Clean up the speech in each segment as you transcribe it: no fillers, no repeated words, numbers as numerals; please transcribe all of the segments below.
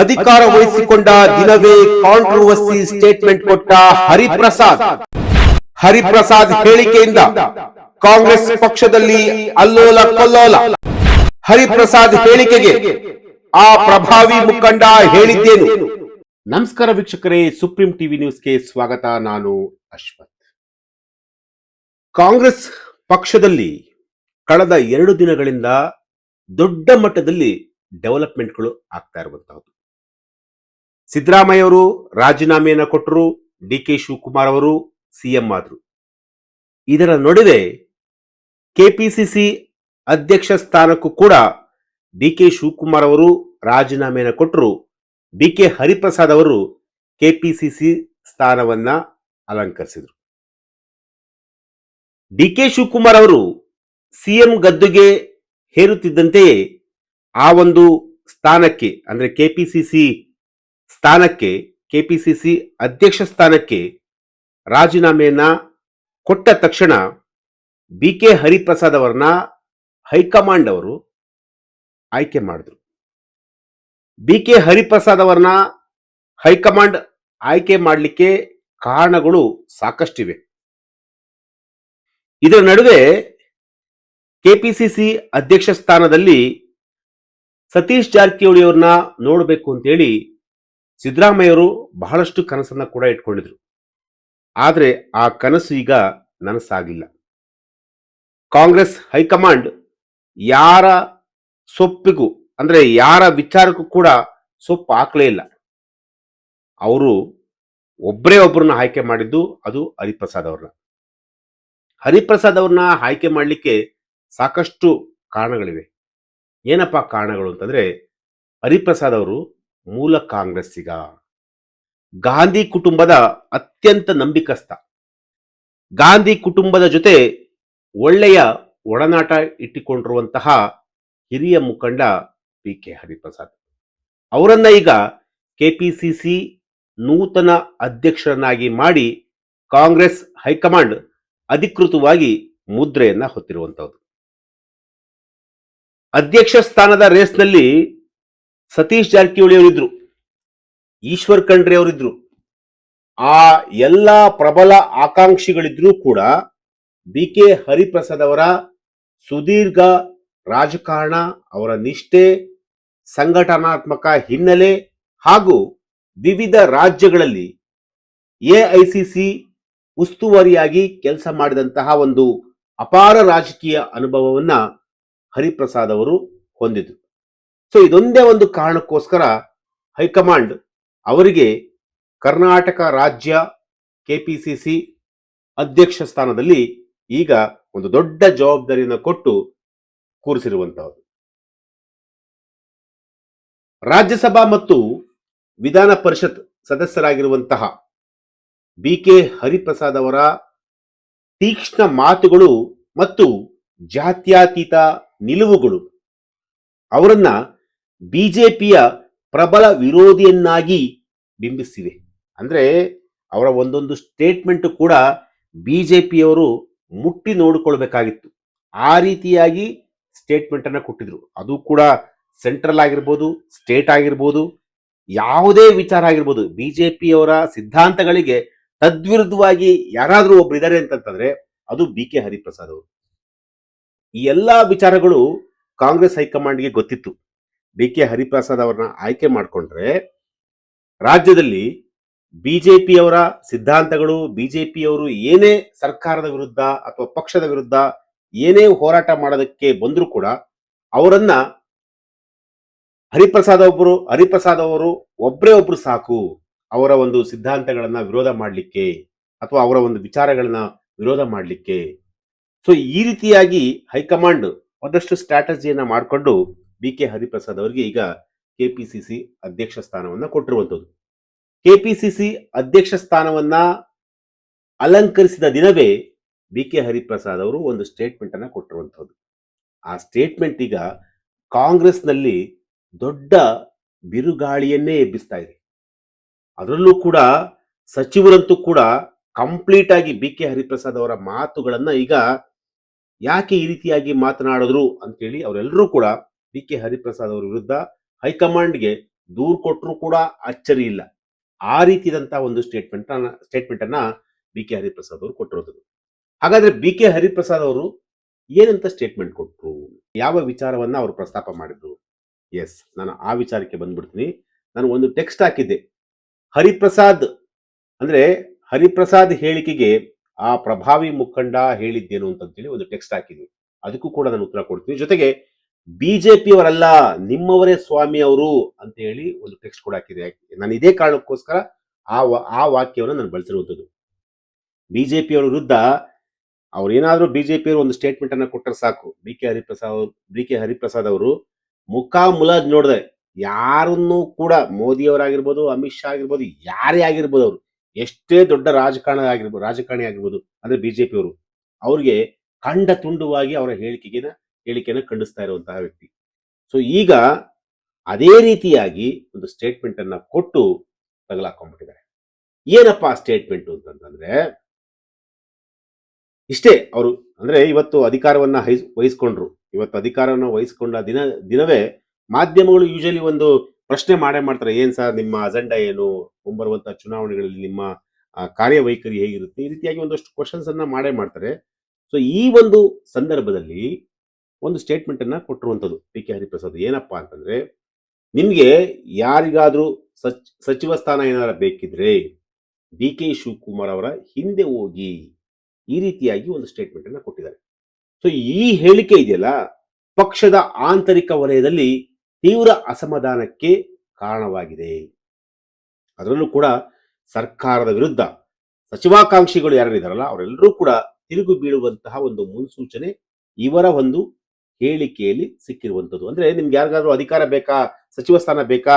ಅಧಿಕಾರ ವಹಿಸಿಕೊಂಡ ದಿನವೇ ಕಾಂಟ್ರವರ್ಸಿ ಸ್ಟೇಟ್ಮೆಂಟ್ ಕೊಟ್ಟ ಹರಿಪ್ರಸಾದ್ ಹೇಳಿಕೆಯಿಂದ ಕಾಂಗ್ರೆಸ್ ಪಕ್ಷದಲ್ಲಿ ಅಲ್ಲೋಲ ಕಲ್ಲೋಲ. ಹರಿಪ್ರಸಾದ್ ಹೇಳಿಕೆಗೆ ಆ ಪ್ರಭಾವಿ ಮುಖಂಡ ಹೇಳಿದ್ದೇನು? ನಮಸ್ಕಾರ ವೀಕ್ಷಕರೇ, ಸುಪ್ರೀಂ ಟಿವಿ ನ್ಯೂಸ್ಗೆ ಸ್ವಾಗತ. ನಾನು ಅಶ್ವಥ್. ಕಾಂಗ್ರೆಸ್ ಪಕ್ಷದಲ್ಲಿ ಕಳೆದ 2 ದಿನಗಳಿಂದ ದೊಡ್ಡ ಮಟ್ಟದಲ್ಲಿ ಡೆವಲಪ್ಮೆಂಟ್ಗಳು ಆಗ್ತಾ ಇರುವಂತಹದ್ದು. ಸಿದ್ದರಾಮಯ್ಯ ಅವರು ರಾಜೀನಾಮೆಯನ್ನು ಕೊಟ್ಟರು, ಡಿ.ಕೆ. ಶಿವಕುಮಾರ್ ಅವರು ಸಿಎಂ ಆದರು. ಇದರ ನಡುವೆ ಕೆಪಿಸಿಸಿ ಅಧ್ಯಕ್ಷ ಸ್ಥಾನಕ್ಕೂ ಕೂಡ ಡಿ.ಕೆ. ಶಿವಕುಮಾರ್ ಅವರು ರಾಜೀನಾಮೆಯನ್ನು ಕೊಟ್ಟರು. ಡಿ.ಕೆ. ಹರಿಪ್ರಸಾದ್ ಅವರು ಕೆಪಿಸಿಸಿ ಸ್ಥಾನವನ್ನ ಅಲಂಕರಿಸಿದರು. ಡಿ.ಕೆ. ಶಿವಕುಮಾರ್ ಅವರು ಸಿಎಂ ಗದ್ದುಗೆ ಹೇರುತ್ತಿದ್ದಂತೆಯೇ ಆ ಒಂದು ಸ್ಥಾನಕ್ಕೆ, ಅಂದ್ರೆ ಕೆಪಿಸಿಸಿ ಸ್ಥಾನಕ್ಕೆ, ಕೆಪಿಸಿಸಿ ಅಧ್ಯಕ್ಷ ಸ್ಥಾನಕ್ಕೆ ರಾಜೀನಾಮೆಯನ್ನ ಕೊಟ್ಟ ತಕ್ಷಣ ಬಿ.ಕೆ. ಹರಿಪ್ರಸಾದ್ ಅವರನ್ನ ಹೈಕಮಾಂಡ್ ಅವರು ಆಯ್ಕೆ ಮಾಡಿದ್ರು. ಬಿ.ಕೆ. ಹರಿಪ್ರಸಾದ್ ಅವರನ್ನ ಹೈಕಮಾಂಡ್ ಆಯ್ಕೆ ಮಾಡಲಿಕ್ಕೆ ಕಾರಣಗಳು ಸಾಕಷ್ಟಿವೆ. ಇದರ ನಡುವೆ ಕೆಪಿಸಿಸಿ ಅಧ್ಯಕ್ಷ ಸ್ಥಾನದಲ್ಲಿ ಸತೀಶ್ ಜಾರಕಿಹೊಳಿ ಅವ್ರನ್ನ ನೋಡಬೇಕು ಅಂತೇಳಿ ಸಿದ್ದರಾಮಯ್ಯ ಅವರು ಬಹಳಷ್ಟು ಕನಸನ್ನ ಕೂಡ ಇಟ್ಕೊಂಡಿದ್ರು. ಆದರೆ ಆ ಕನಸು ಈಗ ನನಸಾಗಿಲ್ಲ. ಕಾಂಗ್ರೆಸ್ ಹೈಕಮಾಂಡ್ ಯಾರ ಸೊಪ್ಪಿಗೂ, ಅಂದ್ರೆ ಯಾರ ವಿಚಾರಕ್ಕೂ ಕೂಡ ಸೊಪ್ಪು ಹಾಕಲೇ ಇಲ್ಲ. ಅವರು ಒಬ್ಬರೇ ಒಬ್ಬರನ್ನ ಆಯ್ಕೆ ಮಾಡಿದ್ದು, ಅದು ಹರಿಪ್ರಸಾದ್ ಅವ್ರನ್ನ. ಹರಿಪ್ರಸಾದ್ ಅವ್ರನ್ನ ಆಯ್ಕೆ ಮಾಡಲಿಕ್ಕೆ ಸಾಕಷ್ಟು ಕಾರಣಗಳಿವೆ. ಏನಪ್ಪಾ ಕಾರಣಗಳು ಅಂತಂದ್ರೆ, ಹರಿಪ್ರಸಾದ್ ಅವರು ಮೂಲ ಕಾಂಗ್ರೆಸ್ಸಿಗ, ಗಾಂಧಿ ಕುಟುಂಬದ ಅತ್ಯಂತ ನಂಬಿಕಸ್ಥ, ಗಾಂಧಿ ಕುಟುಂಬದ ಜೊತೆ ಒಳ್ಳೆಯ ಒಡನಾಟ ಇಟ್ಟುಕೊಂಡಿರುವಂತಹ ಹಿರಿಯ ಮುಖಂಡ ಬಿ.ಕೆ. ಹರಿಪ್ರಸಾದ್ ಅವರನ್ನ ಈಗ ಕೆಪಿಸಿಸಿ ನೂತನ ಅಧ್ಯಕ್ಷರನ್ನಾಗಿ ಮಾಡಿ ಕಾಂಗ್ರೆಸ್ ಹೈಕಮಾಂಡ್ ಅಧಿಕೃತವಾಗಿ ಮುದ್ರೆಯನ್ನ ಹೊತ್ತಿರುವಂತಹದ್ದು. ಅಧ್ಯಕ್ಷ ಸ್ಥಾನದ ರೇಸ್ನಲ್ಲಿ ಸತೀಶ್ ಜಾರಕಿಹೊಳಿ ಅವರಿದ್ರು, ಈಶ್ವರ್ ಖಂಡ್ರೆ ಅವರಿದ್ರು. ಆ ಎಲ್ಲ ಪ್ರಬಲ ಆಕಾಂಕ್ಷಿಗಳಿದ್ರೂ ಕೂಡ ಬಿ.ಕೆ. ಹರಿಪ್ರಸಾದ್ ಅವರ ಸುದೀರ್ಘ ರಾಜಕಾರಣ, ಅವರ ನಿಷ್ಠೆ, ಸಂಘಟನಾತ್ಮಕ ಹಿನ್ನೆಲೆ ಹಾಗೂ ವಿವಿಧ ರಾಜ್ಯಗಳಲ್ಲಿ ಎಐಸಿಸಿ ಉಸ್ತುವಾರಿಯಾಗಿ ಕೆಲಸ ಮಾಡಿದಂತಹ ಒಂದು ಅಪಾರ ರಾಜಕೀಯ ಅನುಭವವನ್ನ ಹರಿಪ್ರಸಾದ್ ಅವರು ಹೊಂದಿದ್ರು. ಸೊ ಇದೊಂದೇ ಒಂದು ಕಾರಣಕ್ಕೋಸ್ಕರ ಹೈಕಮಾಂಡ್ ಅವರಿಗೆ ಕರ್ನಾಟಕ ರಾಜ್ಯ ಕೆಪಿಸಿಸಿ ಅಧ್ಯಕ್ಷ ಸ್ಥಾನದಲ್ಲಿ ಈಗ ಒಂದು ದೊಡ್ಡ ಜವಾಬ್ದಾರಿಯನ್ನು ಕೊಟ್ಟು ಕೂರಿಸಿರುವಂತಹದ್ದು. ರಾಜ್ಯಸಭಾ ಮತ್ತು ವಿಧಾನ ಪರಿಷತ್ ಸದಸ್ಯರಾಗಿರುವಂತಹ ಬಿ.ಕೆ. ಹರಿಪ್ರಸಾದ್ ಅವರ ತೀಕ್ಷ್ಣ ಮಾತುಗಳು ಮತ್ತು ಜಾತ್ಯತೀತ ನಿಲುವುಗಳು ಅವರನ್ನ ಬಿಜೆಪಿಯ ಪ್ರಬಲ ವಿರೋಧಿಯನ್ನಾಗಿ ಬಿಂಬಿಸಿವೆ. ಅಂದ್ರೆ ಅವರ ಒಂದೊಂದು ಸ್ಟೇಟ್ಮೆಂಟ್ ಕೂಡ ಬಿಜೆಪಿಯವರು ಮುಟ್ಟಿ ನೋಡಿಕೊಳ್ಬೇಕಾಗಿತ್ತು. ಆ ರೀತಿಯಾಗಿ ಸ್ಟೇಟ್ಮೆಂಟ್ ಅನ್ನ ಕೊಟ್ಟಿದ್ರು. ಅದು ಕೂಡ ಸೆಂಟ್ರಲ್ ಆಗಿರ್ಬೋದು, ಸ್ಟೇಟ್ ಆಗಿರ್ಬೋದು, ಯಾವುದೇ ವಿಚಾರ ಆಗಿರ್ಬೋದು, ಬಿಜೆಪಿಯವರ ಸಿದ್ಧಾಂತಗಳಿಗೆ ತದ್ವಿರುದ್ಧವಾಗಿ ಯಾರಾದ್ರೂ ಒಬ್ರು ಇದ್ದಾರೆ ಅಂತಂದ್ರೆ ಅದು ಬಿ.ಕೆ. ಹರಿಪ್ರಸಾದ್ ಅವರು. ಈ ಎಲ್ಲಾ ವಿಚಾರಗಳು ಕಾಂಗ್ರೆಸ್ ಹೈಕಮಾಂಡ್ಗೆ ಗೊತ್ತಿತ್ತು. ಬಿ.ಕೆ. ಹರಿಪ್ರಸಾದ್ ಅವರನ್ನ ಆಯ್ಕೆ ಮಾಡಿಕೊಂಡ್ರೆ ರಾಜ್ಯದಲ್ಲಿ ಬಿಜೆಪಿಯವರ ಸಿದ್ಧಾಂತಗಳು, ಬಿಜೆಪಿಯವರು ಏನೇ ಸರ್ಕಾರದ ವಿರುದ್ಧ ಅಥವಾ ಪಕ್ಷದ ವಿರುದ್ಧ ಏನೇ ಹೋರಾಟ ಮಾಡೋದಕ್ಕೆ ಬಂದರೂ ಕೂಡ ಅವರನ್ನ ಹರಿಪ್ರಸಾದ್ ಅವರು ಒಬ್ಬರೇ ಒಬ್ರು ಸಾಕು ಅವರ ಒಂದು ಸಿದ್ಧಾಂತಗಳನ್ನ ವಿರೋಧ ಮಾಡಲಿಕ್ಕೆ ಅಥವಾ ಅವರ ಒಂದು ವಿಚಾರಗಳನ್ನ ವಿರೋಧ ಮಾಡಲಿಕ್ಕೆ. ಸೊ ಈ ರೀತಿಯಾಗಿ ಹೈಕಮಾಂಡ್ ಒಂದಷ್ಟು ಸ್ಟ್ರಾಟಜಿಯನ್ನ ಮಾಡಿಕೊಂಡು ಬಿ.ಕೆ. ಹರಿಪ್ರಸಾದ್ ಅವರಿಗೆ ಈಗ ಕೆಪಿಸಿಸಿ ಅಧ್ಯಕ್ಷ ಸ್ಥಾನವನ್ನ ಕೊಟ್ಟಿರುವಂತದ್ದು. ಕೆಪಿಸಿಸಿ ಅಧ್ಯಕ್ಷ ಸ್ಥಾನವನ್ನ ಅಲಂಕರಿಸಿದ ದಿನವೇ ಬಿ.ಕೆ. ಹರಿಪ್ರಸಾದ್ ಅವರು ಒಂದು ಸ್ಟೇಟ್ಮೆಂಟ್ ಅನ್ನ ಕೊಟ್ಟಿರುವಂತದ್ದು. ಆ ಸ್ಟೇಟ್ಮೆಂಟ್ ಈಗ ಕಾಂಗ್ರೆಸ್ನಲ್ಲಿ ದೊಡ್ಡ ಬಿರುಗಾಳಿಯನ್ನೇ ಎಬ್ಬಿಸ್ತಾ ಇದೆ. ಅದರಲ್ಲೂ ಕೂಡ ಸಚಿವರಂತೂ ಕೂಡ ಕಂಪ್ಲೀಟ್ ಆಗಿ ಬಿ.ಕೆ. ಹರಿಪ್ರಸಾದ್ ಅವರ ಮಾತುಗಳನ್ನ ಈಗ ಯಾಕೆ ಈ ರೀತಿಯಾಗಿ ಮಾತನಾಡಿದ್ರು ಅಂತೇಳಿ ಅವರೆಲ್ಲರೂ ಕೂಡ ಬಿ.ಕೆ. ಹರಿಪ್ರಸಾದ್ ಅವರ ವಿರುದ್ಧ ಹೈಕಮಾಂಡ್ಗೆ ದೂರು ಕೊಟ್ಟರು ಕೂಡ ಅಚ್ಚರಿ ಇಲ್ಲ. ಆ ರೀತಿಯಾದಂತಹ ಒಂದು ಸ್ಟೇಟ್ಮೆಂಟ್ ಅನ್ನ ಬಿ ಕೆ ಹರಿಪ್ರಸಾದ್ ಅವರು ಕೊಟ್ಟಿರೋದು. ಹಾಗಾದ್ರೆ ಬಿ ಕೆ ಹರಿಪ್ರಸಾದ್ ಅವರು ಏನಂತ ಸ್ಟೇಟ್ಮೆಂಟ್ ಕೊಟ್ಟರು, ಯಾವ ವಿಚಾರವನ್ನ ಅವರು ಪ್ರಸ್ತಾಪ ಮಾಡಿದ್ರು? ಎಸ್, ನಾನು ಆ ವಿಚಾರಕ್ಕೆ ಬಂದ್ಬಿಡ್ತೀನಿ. ನಾನು ಒಂದು ಟೆಕ್ಸ್ಟ್ ಹಾಕಿದ್ದೆ. ಹರಿಪ್ರಸಾದ್ ಅಂದ್ರೆ ಹರಿಪ್ರಸಾದ್ ಹೇಳಿಕೆಗೆ ಆ ಪ್ರಭಾವಿ ಮುಖಂಡ ಹೇಳಿದ್ದೇನು ಅಂತಂತೇಳಿ ಒಂದು ಟೆಕ್ಸ್ಟ್ ಹಾಕಿದ್ವಿ. ಅದಕ್ಕೂ ಕೂಡ ನಾನು ಉತ್ತರ ಕೊಡ್ತೀನಿ. ಜೊತೆಗೆ ಬಿಜೆಪಿಯವರಲ್ಲ, ನಿಮ್ಮವರೇ ಸ್ವಾಮಿ ಅವರು ಅಂತ ಹೇಳಿ ಒಂದು ಟೆಕ್ಸ್ಟ್ ಕೂಡ ಹಾಕಿದೆ. ನಾನು ಇದೇ ಕಾರಣಕ್ಕೋಸ್ಕರ ಆ ವಾಕ್ಯವನ್ನು ನಾನು ಬಳಸಿರುವಂಥದ್ದು. ಬಿಜೆಪಿಯವರ ವಿರುದ್ಧ ಅವ್ರೇನಾದ್ರೂ ಬಿಜೆಪಿಯವರು ಒಂದು ಸ್ಟೇಟ್ಮೆಂಟ್ ಅನ್ನ ಕೊಟ್ಟರೆ ಸಾಕು, ಬಿ ಕೆ ಹರಿಪ್ರಸಾದ್ ಅವರು ಮುಖ ಮುಲಾಜ್ ನೋಡಿದೆ ಯಾರನ್ನೂ ಕೂಡ, ಮೋದಿಯವರಾಗಿರ್ಬೋದು, ಅಮಿತ್ ಶಾ ಆಗಿರ್ಬೋದು, ಯಾರೇ ಆಗಿರ್ಬೋದು, ಅವರು ಎಷ್ಟೇ ದೊಡ್ಡ ರಾಜಕಾರಣಿ ಆಗಿರ್ಬೋದು, ಅಂದ್ರೆ ಬಿಜೆಪಿಯವರು ಅವ್ರಿಗೆ ಖಂಡ ತುಂಡುವಾಗಿ ಅವರ ಹೇಳಿಕೆಯನ್ನು ಖಂಡಿಸ್ತಾ ಇರುವಂತಹ ವ್ಯಕ್ತಿ. ಸೊ ಈಗ ಅದೇ ರೀತಿಯಾಗಿ ಒಂದು ಸ್ಟೇಟ್ಮೆಂಟ್ ಅನ್ನ ಕೊಟ್ಟು ತಗಲಾಕೊಂಡ್ಬಿಟ್ಟಿದ್ದಾರೆ. ಏನಪ್ಪಾ ಸ್ಟೇಟ್ಮೆಂಟ್ ಅಂತಂದ್ರೆ ಇಷ್ಟೇ. ಅವರು ಅಂದ್ರೆ ಇವತ್ತು ಅಧಿಕಾರವನ್ನ ವಹಿಸ್ಕೊಂಡ್ರು. ಇವತ್ತು ಅಧಿಕಾರವನ್ನು ವಹಿಸ್ಕೊಂಡ ದಿನವೇ ಮಾಧ್ಯಮಗಳು ಯೂಶಲಿ ಒಂದು ಪ್ರಶ್ನೆ ಮಾಡ್ತಾರೆ, ಏನ್ ಸರ್ ನಿಮ್ಮ ಅಜೆಂಡಾ ಏನು, ಮುಂಬರುವಂತಹ ಚುನಾವಣೆಗಳಲ್ಲಿ ನಿಮ್ಮ ಕಾರ್ಯವೈಖರಿ ಹೇಗಿರುತ್ತೆ, ಈ ರೀತಿಯಾಗಿ ಒಂದಷ್ಟು ಕ್ವಶನ್ಸ್ ಅನ್ನ ಮಾಡ್ತಾರೆ. ಸೊ ಈ ಒಂದು ಸಂದರ್ಭದಲ್ಲಿ ಒಂದು ಸ್ಟೇಟ್ಮೆಂಟ್ ಅನ್ನ ಕೊಟ್ಟಿರುವಂತದ್ದು ಪಿ ಕೆ ಹರಿಪ್ರಸಾದ್. ಏನಪ್ಪಾ ಅಂತಂದ್ರೆ, ನಿಮ್ಗೆ ಯಾರಿಗಾದ್ರೂ ಸಚಿವ ಸ್ಥಾನ ಏನಾರ ಬೇಕಿದ್ರೆ ಡಿ ಕೆ ಶಿವಕುಮಾರ್ ಅವರ ಹಿಂದೆ ಹೋಗಿ, ಈ ರೀತಿಯಾಗಿ ಒಂದು ಸ್ಟೇಟ್ಮೆಂಟ್ ಅನ್ನ ಕೊಟ್ಟಿದ್ದಾರೆ. ಸೊ ಈ ಹೇಳಿಕೆ ಇದೆಯಲ್ಲ, ಪಕ್ಷದ ಆಂತರಿಕ ವಲಯದಲ್ಲಿ ತೀವ್ರ ಅಸಮಾಧಾನಕ್ಕೆ ಕಾರಣವಾಗಿದೆ. ಅದರಲ್ಲೂ ಕೂಡ ಸರ್ಕಾರದ ವಿರುದ್ಧ ಸಚಿವಾಕಾಂಕ್ಷಿಗಳು ಯಾರಿದ್ದಾರಲ್ಲ ಅವರೆಲ್ಲರೂ ಕೂಡ ತಿರುಗು ಬೀಳುವಂತಹ ಒಂದು ಮುನ್ಸೂಚನೆ ಇವರ ಒಂದು ಹೇಳಿಕೆಯಲ್ಲಿ ಸಿಕ್ಕಿರುವಂಥದ್ದು. ಅಂದ್ರೆ ನಿಮ್ಗೆ ಯಾರಿಗಾದ್ರೂ ಅಧಿಕಾರ ಬೇಕಾ, ಸಚಿವ ಸ್ಥಾನ ಬೇಕಾ,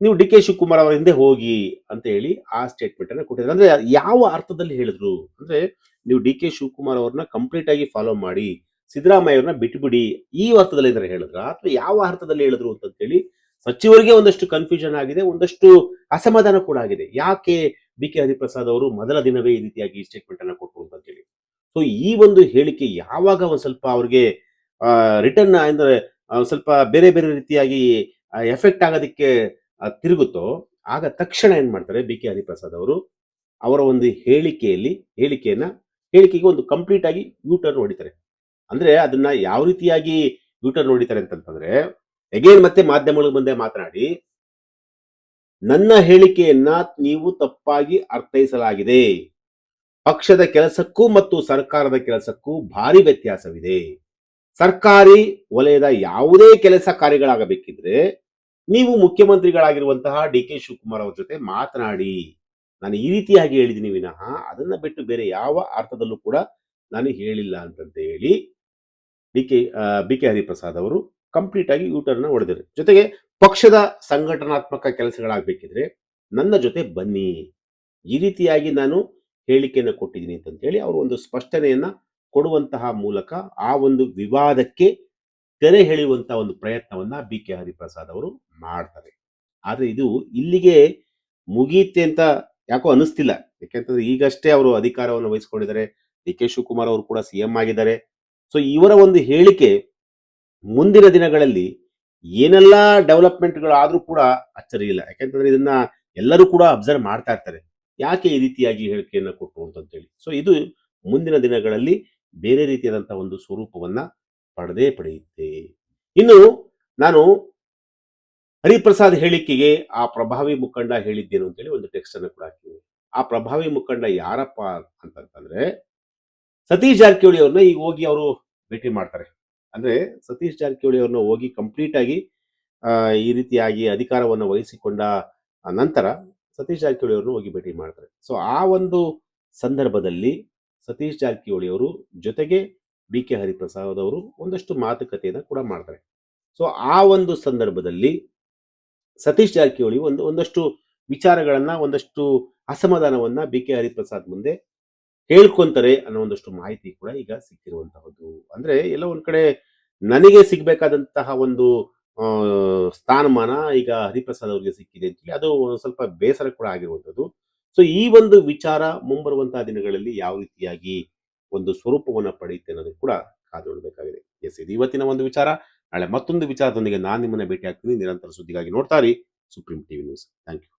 ನೀವು ಡಿ ಕೆ ಶಿವಕುಮಾರ್ ಅವರ ಹಿಂದೆ ಹೋಗಿ ಅಂತ ಹೇಳಿ ಆ ಸ್ಟೇಟ್ಮೆಂಟ್ ಅನ್ನ ಕೊಟ್ಟಿದ್ದಾರೆ. ಅಂದ್ರೆ ಯಾವ ಅರ್ಥದಲ್ಲಿ ಹೇಳಿದ್ರು ಅಂದ್ರೆ, ನೀವು ಡಿ ಕೆ ಶಿವಕುಮಾರ್ ಅವ್ರನ್ನ ಕಂಪ್ಲೀಟ್ ಆಗಿ ಫಾಲೋ ಮಾಡಿ, ಸಿದ್ದರಾಮಯ್ಯ ಅವ್ರನ್ನ ಬಿಟ್ಬಿಡಿ, ಈ ಅರ್ಥದಲ್ಲಿ ಏನಾರ ಹೇಳಿದ್ರ ಅಥವಾ ಯಾವ ಅರ್ಥದಲ್ಲಿ ಹೇಳಿದ್ರು ಅಂತ ಹೇಳಿ ಸಚಿವರಿಗೆ ಒಂದಷ್ಟು ಕನ್ಫ್ಯೂಷನ್ ಆಗಿದೆ, ಒಂದಷ್ಟು ಅಸಮಾಧಾನ ಕೂಡ ಆಗಿದೆ. ಯಾಕೆ ಬಿ ಕೆ ಹರಿಪ್ರಸಾದ್ ಅವರು ಮೊದಲ ದಿನವೇ ಈ ರೀತಿಯಾಗಿ ಸ್ಟೇಟ್ಮೆಂಟ್ ಅನ್ನ ಕೊಟ್ಟರು ಅಂತ ಹೇಳಿ. ಸೊ ಈ ಒಂದು ಹೇಳಿಕೆ ಯಾವಾಗ ಒಂದ್ ಸ್ವಲ್ಪ ಅವ್ರಿಗೆ ರಿಟರ್ನ್ ಅಂದ್ರೆ ಸ್ವಲ್ಪ ಬೇರೆ ಬೇರೆ ರೀತಿಯಾಗಿ ಎಫೆಕ್ಟ್ ಆಗೋದಕ್ಕೆ ತಿರುಗುತ್ತೋ, ಆಗ ತಕ್ಷಣ ಏನ್ ಮಾಡ್ತಾರೆ ಬಿ ಕೆ ಹರಿಪ್ರಸಾದ್ ಅವರು ಅವರ ಒಂದು ಹೇಳಿಕೆಗೆ ಒಂದು ಕಂಪ್ಲೀಟ್ ಆಗಿ ಯೂಟರ್ನ್ ಹೊಡಿತಾರೆ. ಅಂದ್ರೆ ಅದನ್ನ ಯಾವ ರೀತಿಯಾಗಿ ಯೂಟರ್ನ್ ಹೊಡಿತಾರೆ ಅಂತಂದ್ರೆ, ಅಗೇನ್ ಮತ್ತೆ ಮಾಧ್ಯಮಗಳ ಮುಂದೆ ಮಾತನಾಡಿ, ನನ್ನ ಹೇಳಿಕೆಯನ್ನ ನೀವು ತಪ್ಪಾಗಿ ಅರ್ಥೈಸಲಾಗಿದೆ, ಪಕ್ಷದ ಕೆಲಸಕ್ಕೂ ಮತ್ತು ಸರ್ಕಾರದ ಕೆಲಸಕ್ಕೂ ಭಾರಿ ವ್ಯತ್ಯಾಸವಿದೆ, ಸರ್ಕಾರಿ ವಲಯದ ಯಾವುದೇ ಕೆಲಸ ಕಾರ್ಯಗಳಾಗಬೇಕಿದ್ರೆ ನೀವು ಮುಖ್ಯಮಂತ್ರಿಗಳಾಗಿರುವಂತಹ ಡಿ ಕೆ ಶಿವಕುಮಾರ್ ಅವ್ರ ಜೊತೆ ಮಾತನಾಡಿ, ನಾನು ಈ ರೀತಿಯಾಗಿ ಹೇಳಿದ್ದೀನಿ ವಿನಃ ಅದನ್ನ ಬಿಟ್ಟು ಬೇರೆ ಯಾವ ಅರ್ಥದಲ್ಲೂ ಕೂಡ ನಾನು ಹೇಳಿಲ್ಲ ಅಂತಂತ ಹೇಳಿ ಬಿ ಕೆ ಹರಿಪ್ರಸಾದ್ ಅವರು ಕಂಪ್ಲೀಟ್ ಆಗಿ ಯೂಟರ್ನ್ ಹೊಡೆದಿದ್ದಾರೆ. ಜೊತೆಗೆ ಪಕ್ಷದ ಸಂಘಟನಾತ್ಮಕ ಕೆಲಸಗಳಾಗಬೇಕಿದ್ರೆ ನನ್ನ ಜೊತೆ ಬನ್ನಿ, ಈ ರೀತಿಯಾಗಿ ನಾನು ಹೇಳಿಕೆಯನ್ನು ಕೊಟ್ಟಿದ್ದೀನಿ ಅಂತ ಹೇಳಿ ಅವರು ಒಂದು ಸ್ಪಷ್ಟನೆಯನ್ನ ಕೊಡುವಂತಹ ಮೂಲಕ ಆ ಒಂದು ವಿವಾದಕ್ಕೆ ತೆರೆ ಎಳೆಯುವಂತಹ ಒಂದು ಪ್ರಯತ್ನವನ್ನ ಬಿ ಕೆ ಹರಿಪ್ರಸಾದ್ ಅವರು ಮಾಡ್ತಾರೆ. ಆದ್ರೆ ಇದು ಇಲ್ಲಿಗೆ ಮುಗಿಯುತ್ತೆ ಅಂತ ಯಾಕೋ ಅನಿಸ್ತಿಲ್ಲ. ಯಾಕೆಂತಂದ್ರೆ ಈಗಷ್ಟೇ ಅವರು ಅಧಿಕಾರವನ್ನು ವಹಿಸಿಕೊಂಡಿದ್ದಾರೆ, ಡಿ ಕೆ ಶಿವಕುಮಾರ್ ಅವರು ಕೂಡ ಸಿಎಂ ಆಗಿದ್ದಾರೆ. ಸೊ ಇವರ ಒಂದು ಹೇಳಿಕೆ ಮುಂದಿನ ದಿನಗಳಲ್ಲಿ ಏನೆಲ್ಲಾ ಡೆವಲಪ್ಮೆಂಟ್ಗಳು ಆದ್ರೂ ಕೂಡ ಅಚ್ಚರಿ ಇಲ್ಲ. ಯಾಕೆಂತಂದ್ರೆ ಇದನ್ನ ಎಲ್ಲರೂ ಕೂಡ ಅಬ್ಸರ್ವ್ ಮಾಡ್ತಾ ಇರ್ತಾರೆ, ಯಾಕೆ ಈ ರೀತಿಯಾಗಿ ಹೇಳಿಕೆಯನ್ನು ಕೊಟ್ಟರು ಅಂತೇಳಿ. ಸೊ ಇದು ಮುಂದಿನ ದಿನಗಳಲ್ಲಿ ಬೇರೆ ರೀತಿಯಾದಂತಹ ಒಂದು ಸ್ವರೂಪವನ್ನ ಪಡೆಯುತ್ತೆ. ಇನ್ನು ನಾನು ಹರಿಪ್ರಸಾದ್ ಹೇಳಿಕೆಗೆ ಆ ಪ್ರಭಾವಿ ಮುಖಂಡ ಹೇಳಿದ್ದೇನು ಅಂತೇಳಿ ಒಂದು ಟೆಕ್ಸ್ಟ್ ಅನ್ನು ಕೂಡ ಹಾಕಿದ್ದೀನಿ. ಆ ಪ್ರಭಾವಿ ಮುಖಂಡ ಯಾರಪ್ಪ ಅಂತಂದ್ರೆ, ಸತೀಶ್ ಜಾರಕಿಹೊಳಿ ಅವ್ರನ್ನ ಈಗ ಹೋಗಿ ಅವರು ಭೇಟಿ ಮಾಡ್ತಾರೆ. ಅಂದ್ರೆ ಸತೀಶ್ ಜಾರಕಿಹೊಳಿ ಅವ್ರನ್ನ ಹೋಗಿ ಕಂಪ್ಲೀಟ್ ಆಗಿ ಈ ರೀತಿಯಾಗಿ ಅಧಿಕಾರವನ್ನು ವಹಿಸಿಕೊಂಡ ನಂತರ ಸತೀಶ್ ಜಾರಕಿಹೊಳಿ ಅವ್ರನ್ನ ಹೋಗಿ ಭೇಟಿ ಮಾಡ್ತಾರೆ. ಸೊ ಆ ಒಂದು ಸಂದರ್ಭದಲ್ಲಿ ಸತೀಶ್ ಜಾರಕಿಹೊಳಿ ಅವರು ಜೊತೆಗೆ ಬಿ ಕೆ ಹರಿಪ್ರಸಾದ್ ಅವರು ಒಂದಷ್ಟು ಮಾತುಕತೆಯನ್ನು ಕೂಡ ಮಾಡ್ತಾರೆ. ಸೊ ಆ ಒಂದು ಸಂದರ್ಭದಲ್ಲಿ ಸತೀಶ್ ಜಾರಕಿಹೊಳಿ ಒಂದಷ್ಟು ವಿಚಾರಗಳನ್ನ, ಒಂದಷ್ಟು ಅಸಮಾಧಾನವನ್ನ ಬಿ ಕೆ ಹರಿಪ್ರಸಾದ್ ಮುಂದೆ ಹೇಳ್ಕೊಂತಾರೆ ಅನ್ನೋ ಒಂದಷ್ಟು ಮಾಹಿತಿ ಕೂಡ ಈಗ ಸಿಕ್ಕಿರುವಂತಹದ್ದು. ಅಂದ್ರೆ ಎಲ್ಲ ಒಂದ್ ಕಡೆ ನನಗೆ ಸಿಗ್ಬೇಕಾದಂತಹ ಒಂದು ಸ್ಥಾನಮಾನ ಈಗ ಹರಿಪ್ರಸಾದ್ ಅವರಿಗೆ ಸಿಕ್ಕಿದೆ ಅಂತೇಳಿ ಅದು ಸ್ವಲ್ಪ ಬೇಸರ ಕೂಡ ಆಗಿರುವಂತದ್ದು. ಸೊ ಈ ಒಂದು ವಿಚಾರ ಮುಂಬರುವಂತಹ ದಿನಗಳಲ್ಲಿ ಯಾವ ರೀತಿಯಾಗಿ ಒಂದು ಸ್ವರೂಪವನ್ನ ಪಡೆಯುತ್ತೆ ಅನ್ನೋದು ಕೂಡ ಕಾದು ನೋಡಬೇಕಾಗಿದೆ. ಎಸ್, ಇದು ಇವತ್ತಿನ ಒಂದು ವಿಚಾರ. ನಾಳೆ ಮತ್ತೊಂದು ವಿಚಾರದೊಂದಿಗೆ ನಾನು ನಿಮ್ಮನ್ನ ಭೇಟಿ ಆಗ್ತೀನಿ. ನಿರಂತರ ಸುದ್ದಿಗಾಗಿ ನೋಡ್ತಾ ಇರಿ Supreme TV News. Thank you.